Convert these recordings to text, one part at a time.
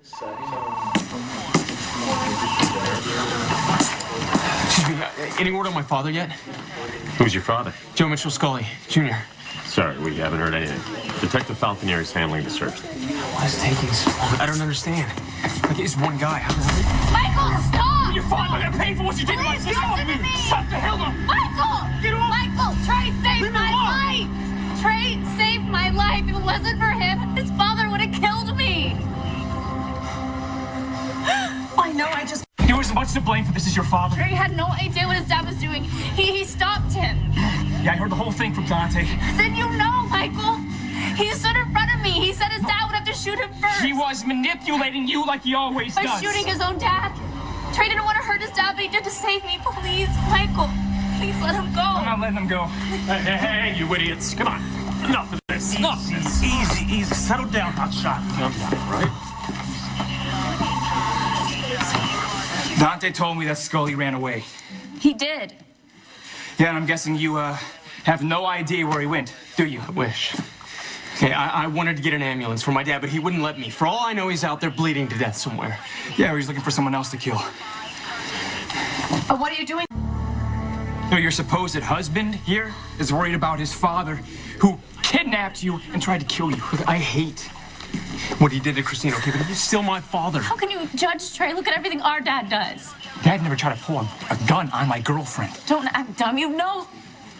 Excuse me, any word on my father yet? Who's your father? Joe Mitchell Scully, Jr. Sorry, we haven't heard anything. Detective Falconier is handling the search. Why is it taking so long? I don't understand. Like, it's one guy. Michael, stop! Your father got paid for what you did to my sister. Listen to me! Shut the hell up! Michael! Get off! Michael, Trey saved my life! Trey saved my life. If it wasn't for him, his father would have killed me. I know, There was as much to blame for this as your father. Trey had no idea what his dad was doing. He stopped him. Yeah, I heard the whole thing from Dante. Then you know, Michael. He stood in front of me. He said his dad would have to shoot him first. He was manipulating you like he always By does. shooting his own dad. Trey didn't want to hurt his dad, but he did to save me. Please, Michael. Please let him go. I'm not letting him go. Hey, you idiots. Come on. Enough of this. Enough of this. Easy. Settle down, hotshot. Calm down, right? Dante told me that Scully ran away. He did. Yeah, and I'm guessing you, have no idea where he went, do you? I wish. Okay, I wanted to get an ambulance for my dad, but he wouldn't let me. For all I know, he's out there bleeding to death somewhere. Yeah, or he's looking for someone else to kill. What are you doing? No, your supposed husband here is worried about his father, who kidnapped you and tried to kill you. Look, I hate what he did to Christina, okay, but he's still my father. How can you judge Trey? Look at everything our dad does. Dad never tried to pull a gun on my girlfriend. Don't act dumb. You know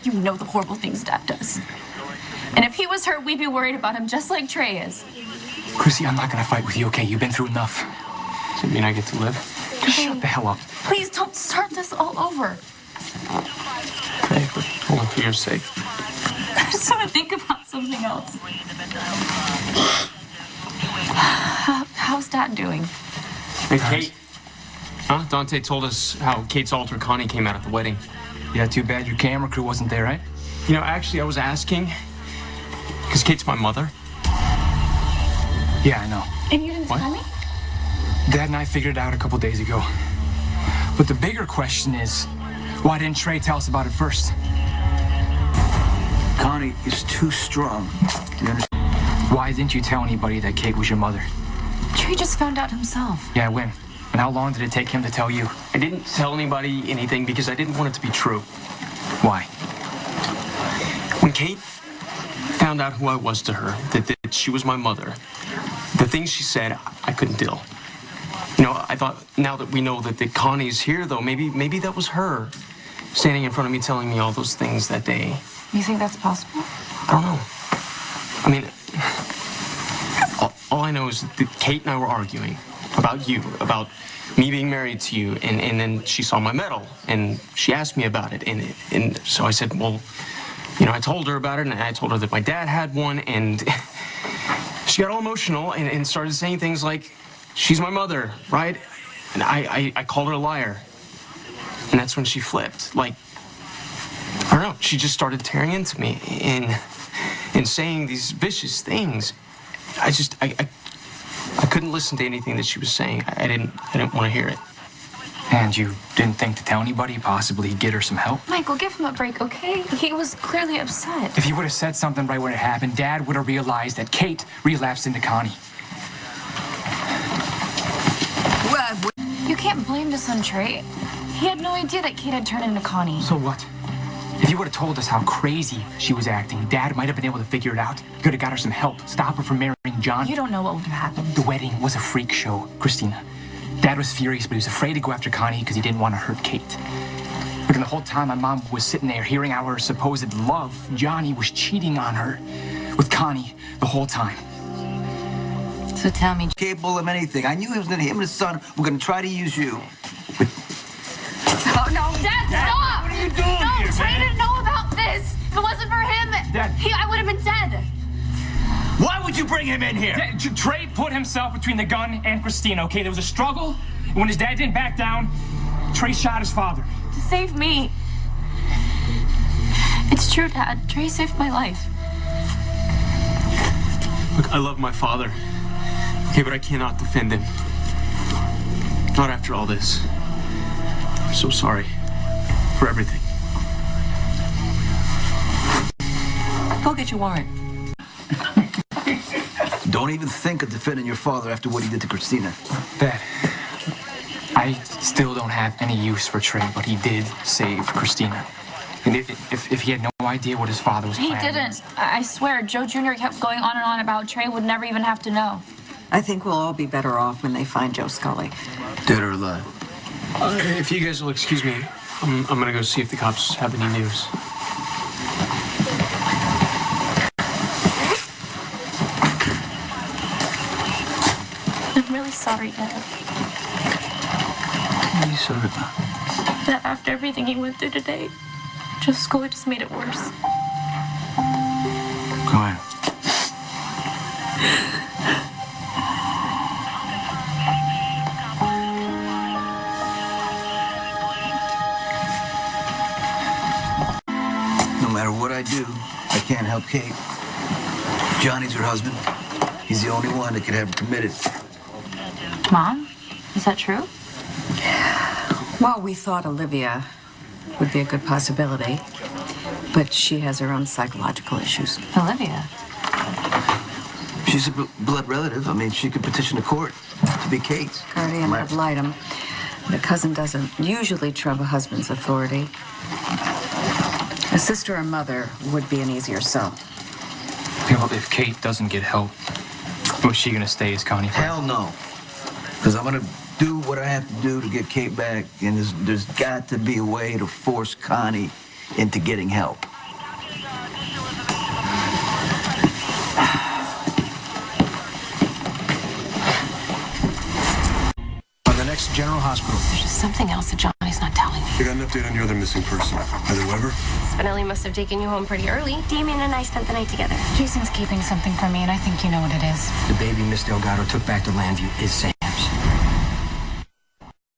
the horrible things Dad does. And if he was hurt, we'd be worried about him just like Trey is. Chrissy, I'm not gonna fight with you, okay? You've been through enough. Does it mean I get to live? Just shut the hell up. Please don't start this all over. Okay, but only for your sake. I just want to think about something else. How's Dad doing? Hey, Kate. Huh? Dante told us how Kate's alter Connie came out at the wedding. Yeah, too bad your camera crew wasn't there, right? You know, actually, I was asking, because Kate's my mother. Yeah, I know. And you didn't tell me? Dad and I figured it out a couple days ago. But the bigger question is, why didn't Trey tell us about it first? Connie is too strong. Do you understand? Why didn't you tell anybody that Kate was your mother? Trey just found out himself. Yeah, when? And how long did it take him to tell you? I didn't tell anybody anything because I didn't want it to be true. Why? When Kate found out who I was to her, that she was my mother, the things she said, I couldn't deal. You know, I thought, now that we know that Connie's here, though, maybe that was her standing in front of me telling me all those things that day. You think that's possible? I don't know. I mean, all I know is that Kate and I were arguing about you, about me being married to you, and then she saw my medal, and she asked me about it, and so I said, well, you know, I told her about it, and I told her that my dad had one, and she got all emotional and started saying things like, she's my mother, right? And I called her a liar, and that's when she flipped. Like, I don't know, she just started tearing into me and saying these vicious things. I couldn't listen to anything that she was saying. I didn't want to hear it. And you didn't think to tell anybody, possibly get her some help? Michael, give him a break, okay? He was clearly upset. If he would have said something right when it happened, Dad would have realized that Kate relapsed into Connie. You can't blame this on Trey. He had no idea that Kate had turned into Connie. So what? If you would have told us how crazy she was acting, Dad might have been able to figure it out. He could have got her some help, stop her from marrying John. You don't know what would have happened. The wedding was a freak show, Christina. Dad was furious, but he was afraid to go after Connie because he didn't want to hurt Kate. Look, and the whole time my mom was sitting there hearing how her supposed love, Johnny, was cheating on her with Connie the whole time. So tell me. Capable of anything. I knew he was gonna, him and his son were gonna try to use you. Oh, no, Dad, stop! What are you doing no, here, Trey man? didn't know about this. If it wasn't for him, Dad. I would have been dead. Why would you bring him in here? Trey put himself between the gun and Christina, okay? There was a struggle, and when his dad didn't back down, Trey shot his father. To save me. It's true, Dad. Trey saved my life. Look, I love my father. Okay, but I cannot defend him. Not after all this. I'm so sorry for everything. Go get your warrant. Don't even think of defending your father after what he did to Christina. Dad, I still don't have any use for Trey, but he did save Christina. And if he had no idea what his father was planning... He didn't. I swear, Joe Jr. kept going on and on about Trey would never even have to know. I think we'll all be better off when they find Joe Scully. Dead or alive. If you guys will excuse me, I'm gonna go see if the cops have any news. I'm really sorry, Dad. What are you sorry about? That after everything he went through today, Joe Scully just made it worse. Go ahead. No matter what I do, I can't help Kate. Johnny's her husband. He's the only one that could have her committed. Mom, is that true? Well, we thought Olivia would be a good possibility, but she has her own psychological issues. Olivia? She's a blood relative. I mean, she could petition the court to be Kate's. Guardian ad litem. The cousin doesn't usually trump a husband's authority. A sister or mother would be an easier sell. You know, if Kate doesn't get help, was she gonna stay as Connie? Hell no. Because I'm going to do what I have to do to get Kate back, and there's got to be a way to force Connie into getting help. On the next General Hospital. There's just something else that Johnny's not telling me. I got an update on your other missing person, Heather Weber. Spinelli must have taken you home pretty early. Damien and I spent the night together. Jason's keeping something from me, and I think you know what it is. The baby Miss Delgado took back to Landview is Sam.